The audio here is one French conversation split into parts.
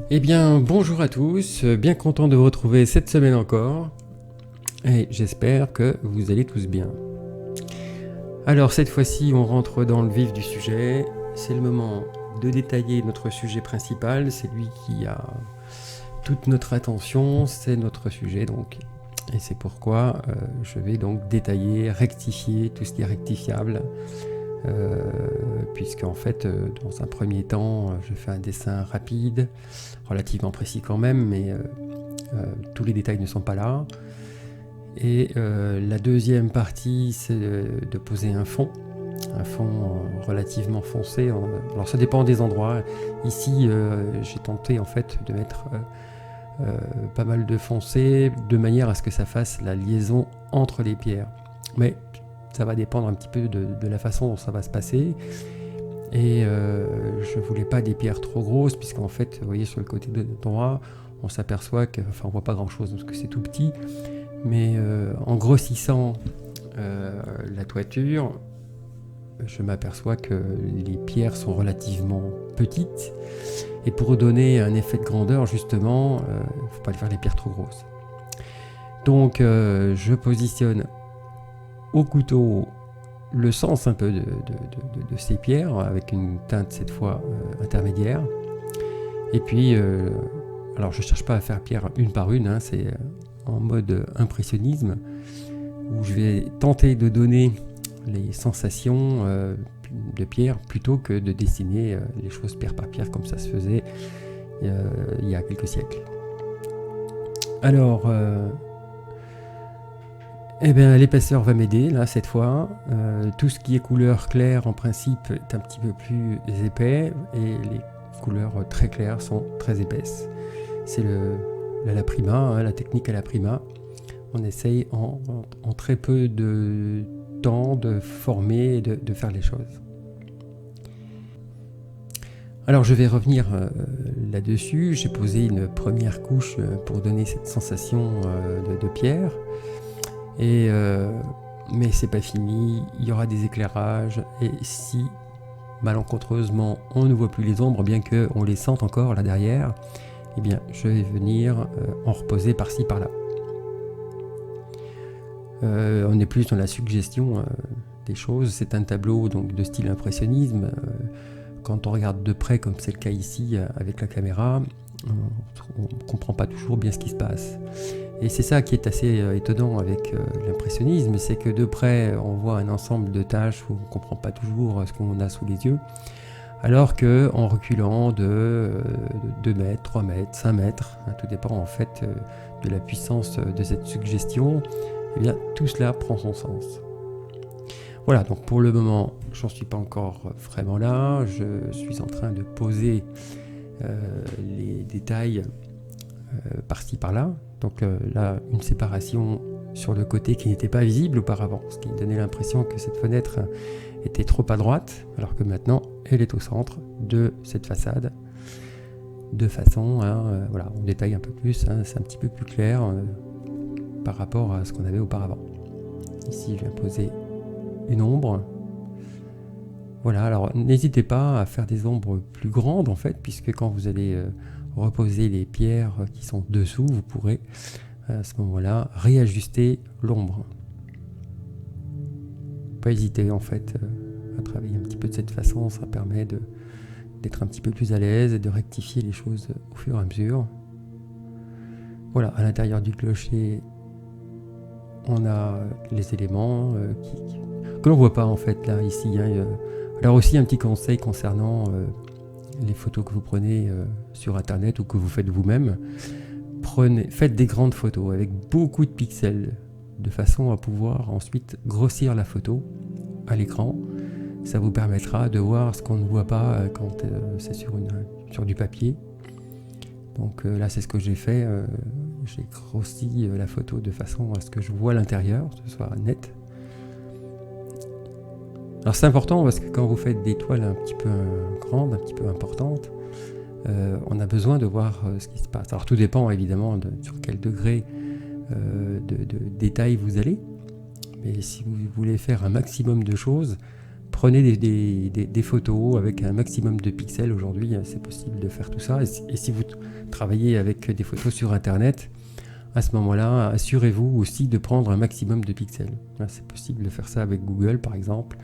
Eh bien, bonjour à tous, bien content de vous retrouver cette semaine encore, et j'espère que vous allez tous bien. Alors cette fois-ci, on rentre dans le vif du sujet, c'est le moment de détailler notre sujet principal, c'est lui qui a toute notre attention, c'est notre sujet donc, et c'est pourquoi je vais donc détailler, rectifier tout ce qui est rectifiable, puisque en fait, dans un premier temps, je fais un dessin rapide, relativement précis quand même, mais tous les détails ne sont pas là. Et la deuxième partie, c'est de poser un fond relativement foncé. Alors ça dépend des endroits. Ici, j'ai tenté en fait de mettre pas mal de foncé, de manière à ce que ça fasse la liaison entre les pierres. Mais ça va dépendre un petit peu de la façon dont ça va se passer. Et je voulais pas des pierres trop grosses, puisqu'en fait, vous voyez sur le côté droit, on s'aperçoit que, enfin, on voit pas grand chose parce que c'est tout petit, mais en grossissant la toiture, je m'aperçois que les pierres sont relativement petites, et pour donner un effet de grandeur, justement, faut pas faire les pierres trop grosses. Donc, je positionne au couteau le sens un peu de ces pierres, avec une teinte cette fois intermédiaire. Et puis, alors je cherche pas à faire pierre une par une, hein, c'est en mode impressionnisme, où je vais tenter de donner les sensations de pierre plutôt que de dessiner les choses pierre par pierre comme ça se faisait il y a quelques siècles. Alors, eh bien, l'épaisseur va m'aider là cette fois. Tout ce qui est couleur claire en principe est un petit peu plus épais, et les couleurs très claires sont très épaisses. C'est la prima, hein, la technique à la prima. On essaye en très peu de temps de former et de faire les choses. Alors je vais revenir là-dessus. J'ai posé une première couche pour donner cette sensation de pierre. Et mais c'est pas fini, il y aura des éclairages, et si malencontreusement on ne voit plus les ombres, bien qu'on les sente encore là derrière, eh bien je vais venir en reposer par-ci par-là. On est plus dans la suggestion des choses. C'est un tableau donc de style impressionnisme. Quand on regarde de près, comme c'est le cas ici avec la caméra, on ne comprend pas toujours bien ce qui se passe. Et c'est ça qui est assez étonnant avec l'impressionnisme, c'est que de près on voit un ensemble de tâches où on ne comprend pas toujours ce qu'on a sous les yeux, alors qu'en reculant de 2 mètres, 3 mètres, 5 mètres, hein, tout dépend en fait de la puissance de cette suggestion, eh bien tout cela prend son sens. Voilà, donc pour le moment, j'en suis pas encore vraiment là, je suis en train de poser les détails par-ci par-là. Donc là, une séparation sur le côté qui n'était pas visible auparavant, ce qui donnait l'impression que cette fenêtre était trop à droite, alors que maintenant, elle est au centre de cette façade, de façon à, voilà, on détaille un peu plus, hein, c'est un petit peu plus clair par rapport à ce qu'on avait auparavant. Ici, je viens poser une ombre. Voilà, alors n'hésitez pas à faire des ombres plus grandes en fait, puisque quand vous allez reposer les pierres qui sont dessous, vous pourrez à ce moment-là réajuster l'ombre. Pas hésiter en fait à travailler un petit peu de cette façon, ça permet d'être un petit peu plus à l'aise et de rectifier les choses au fur et à mesure. Voilà, à l'intérieur du clocher, on a les éléments que l'on voit pas en fait là ici. Hein. Alors aussi un petit conseil concernant les photos que vous prenez sur internet ou que vous faites vous-même. Faites des grandes photos avec beaucoup de pixels, de façon à pouvoir ensuite grossir la photo à l'écran. Ça vous permettra de voir ce qu'on ne voit pas quand c'est sur du papier. Donc là c'est ce que j'ai fait, j'ai grossi la photo de façon à ce que je vois l'intérieur, que ce soit net. Alors c'est important parce que quand vous faites des toiles un petit peu grandes, un petit peu importantes, on a besoin de voir ce qui se passe. Alors tout dépend évidemment sur quel degré de détail vous allez, mais si vous voulez faire un maximum de choses, prenez des photos avec un maximum de pixels. Aujourd'hui, c'est possible de faire tout ça. Et si vous travaillez avec des photos sur Internet, à ce moment-là, assurez-vous aussi de prendre un maximum de pixels. C'est possible de faire ça avec Google, par exemple,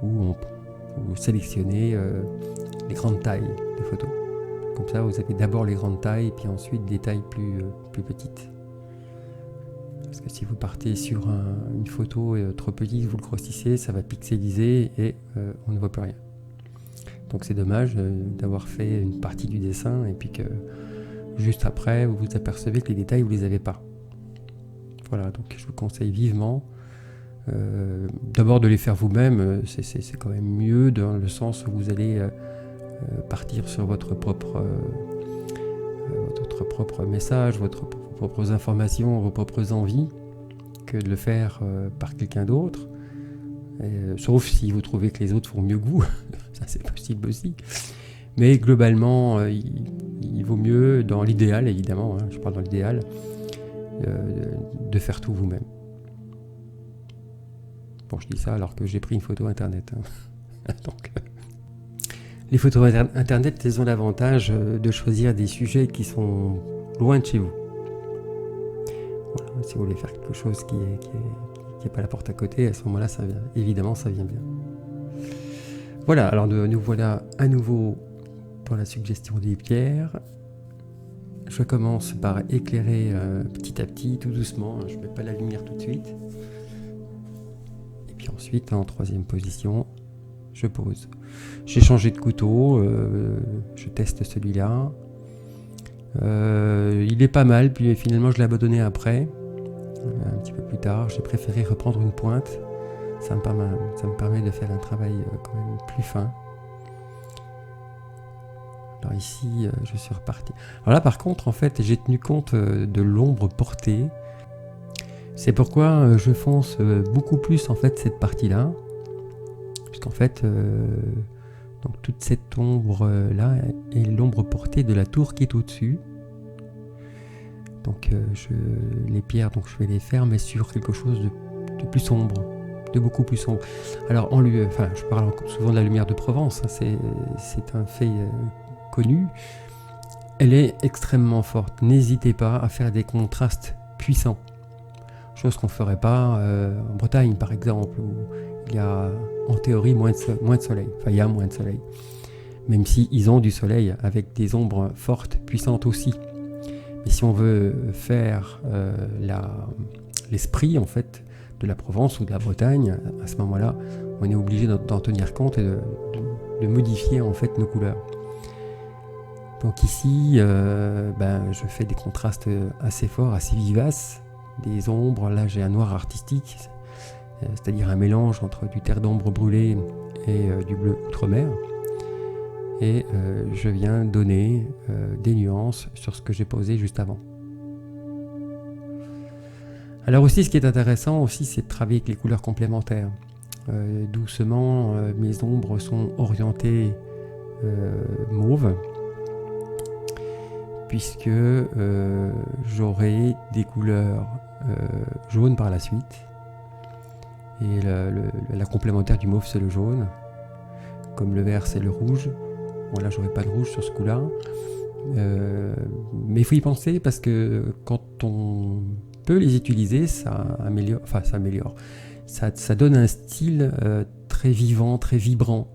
où vous sélectionnez les grandes tailles de photos. Comme ça, vous avez d'abord les grandes tailles, puis ensuite des tailles plus petites. Parce que si vous partez sur une photo trop petite, vous le grossissez, ça va pixeliser et on ne voit plus rien. Donc c'est dommage d'avoir fait une partie du dessin et puis que juste après, vous vous apercevez que les détails, vous ne les avez pas. Voilà, donc je vous conseille vivement d'abord de les faire vous-même. C'est quand même mieux dans le sens où vous allez partir sur votre propre message, vos propres informations, vos propres envies, que de le faire par quelqu'un d'autre. Sauf si vous trouvez que les autres font mieux que vous, ça c'est possible aussi. Mais globalement, il vaut mieux, dans l'idéal évidemment, je parle dans l'idéal, de faire tout vous-même. Bon, je dis ça alors que j'ai pris une photo internet. Donc, les photos internet, elles ont l'avantage de choisir des sujets qui sont loin de chez vous. Voilà, si vous voulez faire quelque chose qui est pas la porte à côté, à ce moment-là, évidemment, ça vient bien. Voilà, alors nous voilà à nouveau pour la suggestion des pierres. Je commence par éclairer petit à petit, tout doucement. Je ne mets pas la lumière tout de suite. Et puis ensuite, en troisième position, je pose. J'ai changé de couteau, je teste celui-là. Il est pas mal, puis finalement je l'ai abandonné après, un petit peu plus tard. J'ai préféré reprendre une pointe, ça me permet de faire un travail quand même plus fin. Alors ici, je suis reparti. Alors là par contre, en fait, j'ai tenu compte de l'ombre portée. C'est pourquoi je fonce beaucoup plus en fait cette partie-là. Puisqu'en fait, donc toute cette ombre-là est l'ombre portée de la tour qui est au-dessus. Donc les pierres, donc je vais les faire, mais sur quelque chose de plus sombre, de beaucoup plus sombre. Alors je parle souvent de la lumière de Provence, hein, c'est un fait connu. Elle est extrêmement forte. N'hésitez pas à faire des contrastes puissants. Chose qu'on ne ferait pas en Bretagne, par exemple, où il y a en théorie moins de soleil. Enfin, il y a moins de soleil. Même si ils ont du soleil avec des ombres fortes, puissantes aussi. Mais si on veut faire l'esprit en fait de la Provence ou de la Bretagne, à ce moment-là, on est obligé d'en tenir compte et de modifier en fait nos couleurs. Donc ici, je fais des contrastes assez forts, assez vivaces, des ombres. Là, j'ai un noir artistique, c'est-à-dire un mélange entre du terre d'ombre brûlé et du bleu outre-mer. Et je viens donner des nuances sur ce que j'ai posé juste avant. Alors aussi, ce qui est intéressant aussi, c'est de travailler avec les couleurs complémentaires. Doucement, mes ombres sont orientées mauve, puisque j'aurai des couleurs jaunes par la suite. Et la complémentaire du mauve, c'est le jaune. Comme le vert, c'est le rouge. Bon, là, j'aurai pas de rouge sur ce coup-là. Mais il faut y penser parce que quand on peut les utiliser, ça améliore. Ça donne un style très vivant, très vibrant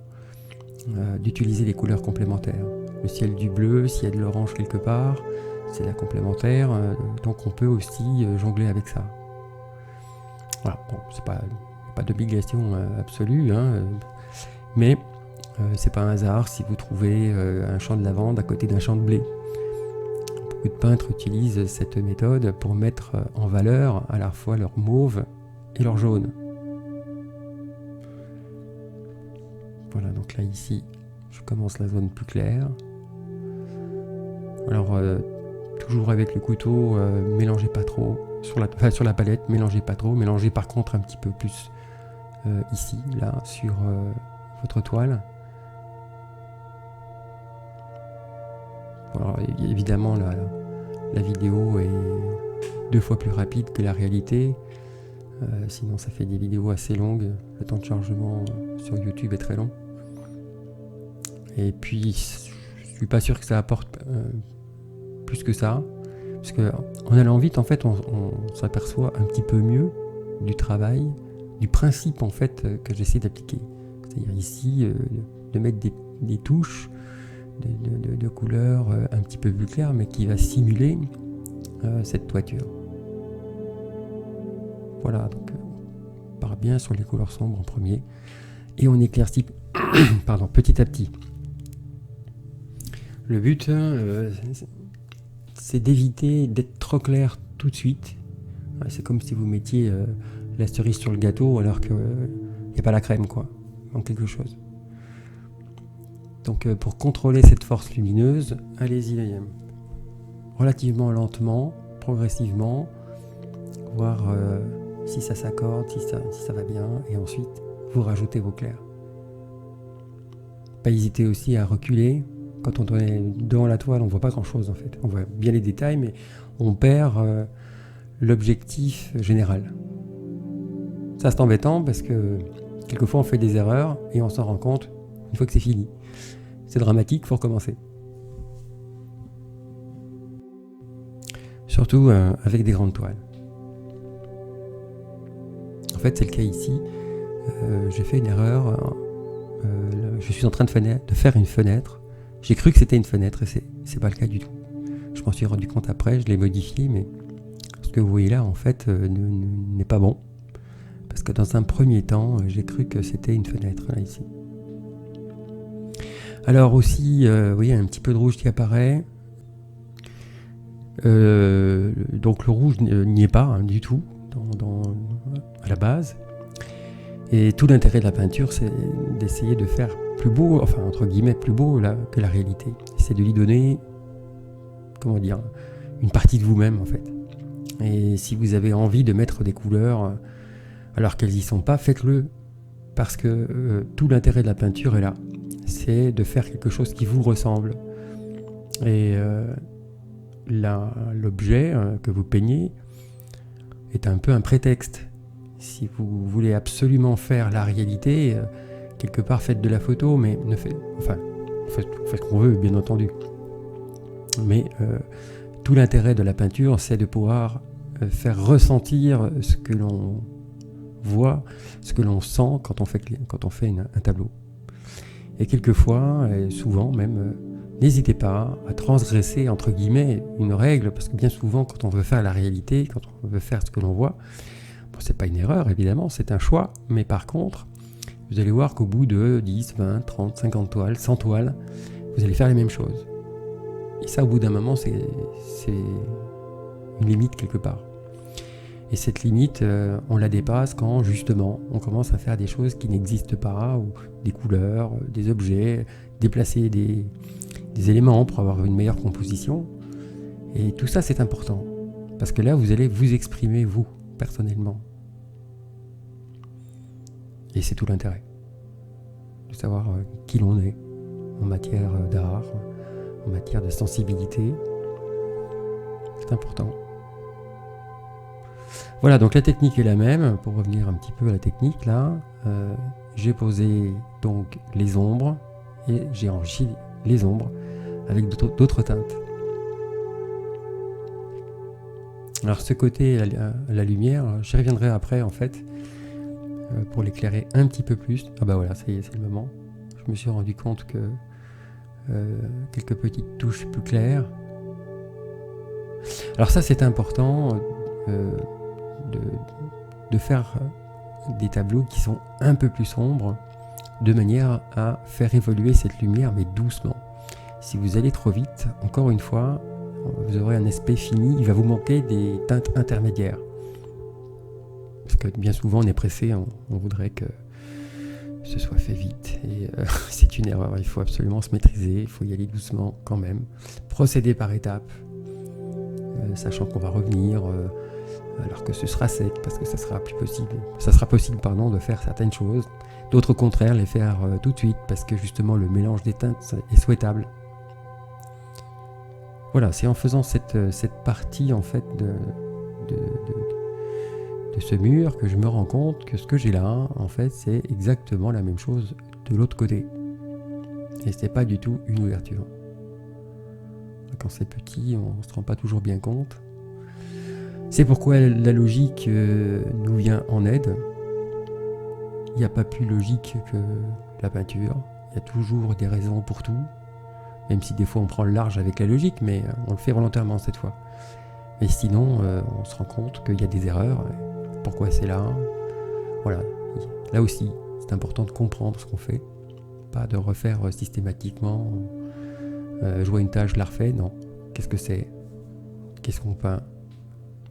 d'utiliser les couleurs complémentaires. Le ciel du bleu, s'il y a de l'orange quelque part, c'est la complémentaire. Donc on peut aussi jongler avec ça. Voilà, bon, c'est pas d'obligation absolue, hein, mais c'est pas un hasard si vous trouvez un champ de lavande à côté d'un champ de blé. Beaucoup de peintres utilisent cette méthode pour mettre en valeur à la fois leur mauve et leur jaune. Voilà, donc là ici, je commence la zone plus claire. Alors, toujours avec le couteau, mélangez pas trop. Sur la palette, mélangez pas trop. Mélangez par contre un petit peu plus ici, là, sur votre toile. Alors, évidemment, la vidéo est 2 fois plus rapide que la réalité. Sinon ça fait des vidéos assez longues, le temps de chargement sur YouTube est très long. Et puis je suis pas sûr que ça apporte plus que ça, parce que en allant vite en fait on s'aperçoit un petit peu mieux du travail, du principe en fait que j'essaie d'appliquer. C'est-à-dire ici de mettre des touches de couleurs un petit peu plus claires, mais qui va simuler cette toiture. Voilà, donc on part bien sur les couleurs sombres en premier, et on éclaircit pardon, petit à petit. Le but, c'est d'éviter d'être trop clair tout de suite. C'est comme si vous mettiez la cerise sur le gâteau alors qu'il n'y a pas la crème, quoi. Il manque quelque chose. Donc pour contrôler cette force lumineuse, allez-y relativement lentement, progressivement, voir si ça s'accorde, si ça va bien, et ensuite vous rajoutez vos clairs. Pas hésiter aussi à reculer. Quand on est devant la toile, on ne voit pas grand chose en fait. On voit bien les détails, mais on perd l'objectif général. Ça c'est embêtant parce que quelquefois on fait des erreurs et on s'en rend compte une fois que c'est fini. C'est dramatique, il faut recommencer. Surtout avec des grandes toiles. En fait, c'est le cas ici. J'ai fait une erreur. Je suis en train de faire une fenêtre. J'ai cru que c'était une fenêtre et c'est pas le cas du tout. Je m'en suis rendu compte après, je l'ai modifié, mais ce que vous voyez là, en fait, n'est pas bon. Parce que dans un premier temps, j'ai cru que c'était une fenêtre, là, ici. Alors aussi, vous voyez, un petit peu de rouge qui apparaît. Donc le rouge n'y est pas hein, du tout à la base. Et tout l'intérêt de la peinture, c'est d'essayer de faire plus beau, enfin entre guillemets plus beau là, que la réalité. C'est de lui donner, comment dire, une partie de vous-même en fait. Et si vous avez envie de mettre des couleurs alors qu'elles n'y sont pas, faites-le. Parce que tout l'intérêt de la peinture est là. C'est de faire quelque chose qui vous ressemble. Et l'objet que vous peignez est un peu un prétexte. Si vous voulez absolument faire la réalité, quelque part faites de la photo, mais faites ce qu'on veut, bien entendu. Mais tout l'intérêt de la peinture, c'est de pouvoir faire ressentir ce que l'on voit, ce que l'on sent quand on fait un tableau. Et quelquefois, et souvent même, n'hésitez pas à transgresser, entre guillemets, une règle, parce que bien souvent, quand on veut faire la réalité, quand on veut faire ce que l'on voit, bon, c'est pas une erreur, évidemment, c'est un choix, mais par contre, vous allez voir qu'au bout de 10, 20, 30, 50 toiles, 100 toiles, vous allez faire les mêmes choses. Et ça, au bout d'un moment, c'est une limite quelque part. Et cette limite, on la dépasse quand, justement, on commence à faire des choses qui n'existent pas, ou des couleurs, des objets, déplacer des éléments pour avoir une meilleure composition. Et tout ça, c'est important. Parce que là, vous allez vous exprimer, vous, personnellement. Et c'est tout l'intérêt. De savoir qui l'on est en matière d'art, en matière de sensibilité. C'est important. Voilà, donc la technique est la même. Pour revenir un petit peu à la technique, là, j'ai posé donc les ombres et j'ai enrichi les ombres avec d'autres teintes. Alors ce côté, la lumière, j'y reviendrai après en fait, pour l'éclairer un petit peu plus. Ah bah voilà, ça y est, c'est le moment. Je me suis rendu compte que quelques petites touches plus claires. Alors ça c'est important de faire des tableaux qui sont un peu plus sombres, de manière à faire évoluer cette lumière, mais doucement. Si vous allez trop vite, encore une fois, vous aurez un aspect fini, il va vous manquer des teintes intermédiaires. Parce que bien souvent on est pressé, on voudrait que ce soit fait vite, et c'est une erreur, il faut absolument se maîtriser, il faut y aller doucement quand même, procéder par étapes, sachant qu'on va revenir alors que ce sera sec, parce que ça sera possible de faire certaines choses, d'autres au contraire les faire tout de suite, parce que justement le mélange des teintes est souhaitable. Voilà, c'est en faisant cette partie en fait de ce mur que je me rends compte que ce que j'ai là, en fait, c'est exactement la même chose de l'autre côté. Et c'est pas du tout une ouverture. Quand c'est petit, on ne se rend pas toujours bien compte. C'est pourquoi la logique nous vient en aide. Il n'y a pas plus logique que la peinture. Il y a toujours des raisons pour tout. Même si des fois on prend le large avec la logique, mais on le fait volontairement cette fois. Mais sinon, on se rend compte qu'il y a des erreurs. Pourquoi c'est là? Voilà. Là aussi, c'est important de comprendre ce qu'on fait. Pas de refaire systématiquement. Je vois une tâche, je la refais. Non. Qu'est-ce que c'est? Qu'est-ce qu'on peint?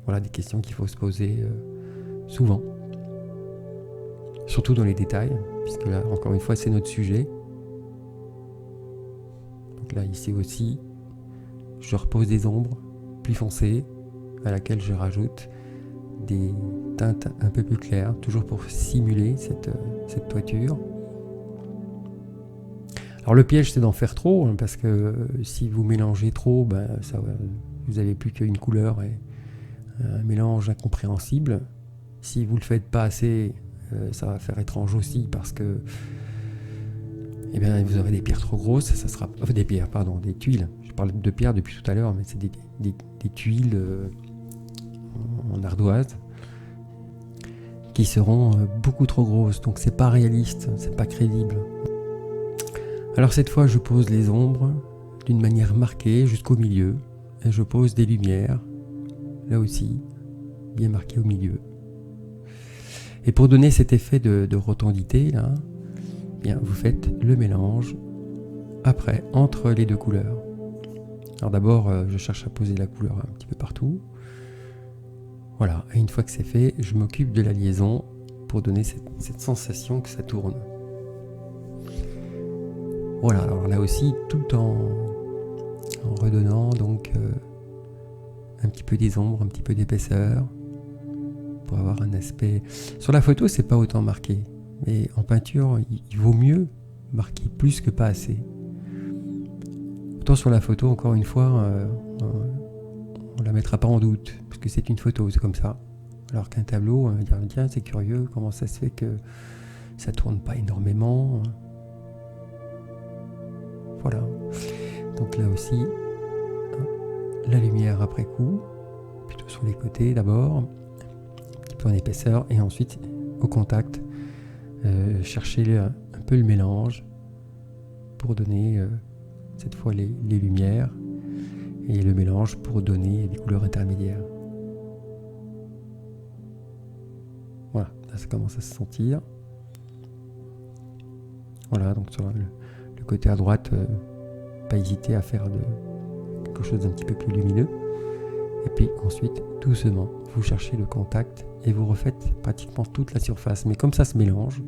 Voilà des questions qu'il faut se poser souvent. Surtout dans les détails, puisque là, encore une fois, c'est notre sujet. Donc là, ici aussi, je repose des ombres plus foncées, à laquelle je rajoute des teintes un peu plus claires, toujours pour simuler cette toiture. Alors le piège, c'est d'en faire trop, hein, parce que si vous mélangez trop, vous n'avez plus qu'une couleur et un mélange incompréhensible. Si vous ne le faites pas assez, ça va faire étrange aussi, parce que vous aurez des pierres trop grosses, ça sera, enfin des tuiles. Je parle de pierres depuis tout à l'heure, mais c'est des tuiles en ardoise qui seront beaucoup trop grosses, donc c'est pas réaliste, c'est pas crédible. Alors cette fois, je pose les ombres d'une manière marquée jusqu'au milieu, et je pose des lumières, là aussi, bien marquées au milieu. Et pour donner cet effet de rotondité, là, vous faites le mélange après, entre les deux couleurs. Alors d'abord, je cherche à poser la couleur un petit peu partout. Voilà, et une fois que c'est fait, je m'occupe de la liaison pour donner cette sensation que ça tourne. Voilà, alors là aussi, tout en redonnant donc un petit peu des ombres, un petit peu d'épaisseur, pour avoir un aspect... Sur la photo, c'est pas autant marqué, mais en peinture, il vaut mieux marquer plus que pas assez. Autant sur la photo, encore une fois, on la mettra pas en doute, parce que c'est une photo, c'est comme ça. Alors qu'un tableau, on va dire, tiens, c'est curieux, comment ça se fait que ça tourne pas énormément. Voilà. Donc là aussi, la lumière après coup, plutôt sur les côtés d'abord, un petit peu en épaisseur, et ensuite au contact, chercher un peu le mélange pour donner cette fois les lumières, et le mélange pour donner des couleurs intermédiaires. Voilà, là ça commence à se sentir. Voilà, donc sur le côté à droite, pas hésiter à faire quelque chose d'un petit peu plus lumineux. Et puis ensuite, doucement, vous cherchez le contact et vous refaites pratiquement toute la surface. Mais comme ça se mélange,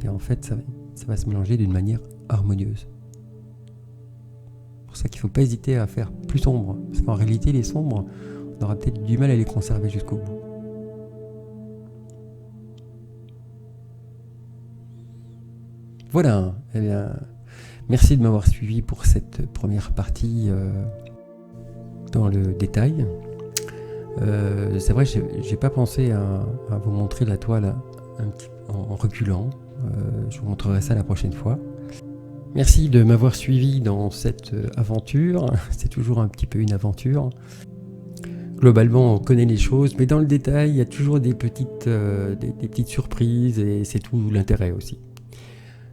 en fait, ça va se mélanger d'une manière harmonieuse. C'est pour ça qu'il ne faut pas hésiter à faire plus sombre. Parce qu'en réalité, les sombres, on aura peut-être du mal à les conserver jusqu'au bout. Voilà, eh bien, merci de m'avoir suivi pour cette première partie dans le détail. C'est vrai, j'ai pas pensé à vous montrer la toile un petit en reculant. Je vous montrerai ça la prochaine fois. Merci de m'avoir suivi dans cette aventure. C'est toujours un petit peu une aventure. Globalement, on connaît les choses, mais dans le détail, il y a toujours des petites surprises, et c'est tout l'intérêt aussi.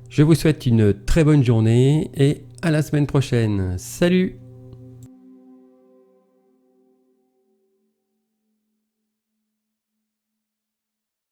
Je vous souhaite une très bonne journée et à la semaine prochaine. Salut!